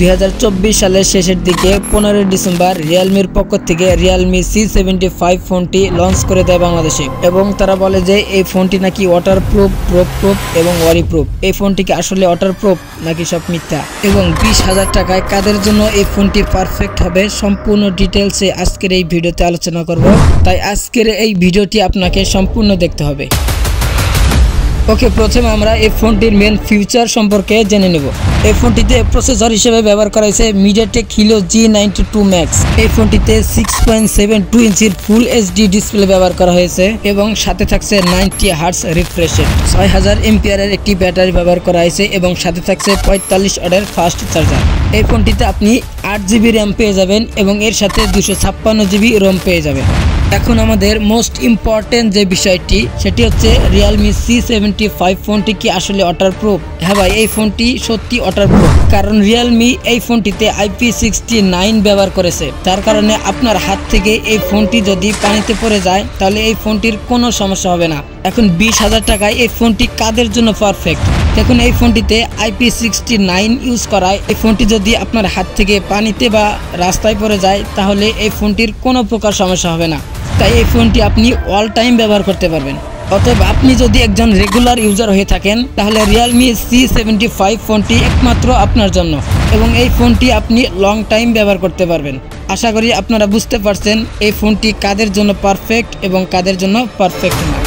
2024 সালের শেষের দিকে 15 ডিসেম্বর রিয়েলমির পক্ষ থেকে রিয়েলমি C75 ফোনটি লঞ্চ করে দেয় বাংলাদেশে এবং তারা বলে যে এই ফোনটি নাকি ওয়াটারপ্রুফ, প্রুফ এবং ওয়ারিপ্রুফ। এই ফোনটি কি আসলে ওয়াটারপ্রুফ নাকি সব মিথ্যা, এবং 20,000 টাকায় কাদের জন্য এই ফোনটি পারফেক্ট হবে সম্পূর্ণ ডিটেলসে আজকের এই ভিডিওতে আলোচনা করব। তাই আজকের এই ভিডিওটি আপনাকে সম্পূর্ণ দেখতে হবে। ওকে, প্রথমে আমরা এই ফোনটির মেন ফিউচার সম্পর্কে জেনে নেব। এই ফোনটিতে প্রসেসর হিসেবে ব্যবহার করা হয়েছে MediaTek Helio G92 Max। এই ফোনটিতে 6.72 ইঞ্চির ফুল এইচডি ডিসপ্লে ব্যবহার করা হয়েছে এবং সাথে থাকছে 90 হার্টজ রিফ্রেশ রেট, 6000 এমপিআরের একটি ব্যাটারি ব্যবহার করা হয়েছে এবং সাথে থাকছে 45 ওয়াটের ফাস্ট চার্জার। এই ফোনটিতে আপনি 8GB র্যাম পেয়ে যাবেন এবং এর সাথে 256GB রোম পেয়ে যাবেন। এখন আমাদের মোস্ট ইম্পর্টেন্ট যে বিষয়টি সেটি হচ্ছে রিয়েলমি C75 ফোনটি কি আসলে ওয়াটারপ্রুফ? হ্যাঁ ভাই, এই ফোনটি সত্যি ওয়াটারপ্রুফ, কারণ রিয়েলমি এই ফোনটিতে IP69 ব্যবহার করেছে। তার কারণে আপনার হাত থেকে এই ফোনটি যদি পানিতে পড়ে যায় তাহলে এই ফোনটির কোনো সমস্যা হবে না। এখন 20,000 টাকায় এই ফোনটি কাদের জন্য পারফেক্ট? দেখুন, এই ফোনটিতে IP69 ইউজ করায় এই ফোনটি যদি আপনার হাত থেকে পানিতে বা রাস্তায় পড়ে যায় তাহলে এই ফোনটির কোনো প্রকার সমস্যা হবে না। তাই এই ফোনটি আপনি অল টাইম ব্যবহার করতে পারবেন। অতএব আপনি যদি একজন রেগুলার ইউজার হয়ে থাকেন তাহলে রিয়েলমি C75 ফোনটি একমাত্র আপনার জন্য, এবং এই ফোনটি আপনি লং টাইম ব্যবহার করতে পারবেন। আশা করি আপনারা বুঝতে পারছেন এই ফোনটি কাদের জন্য পারফেক্ট এবং কাদের জন্য পারফেক্ট না।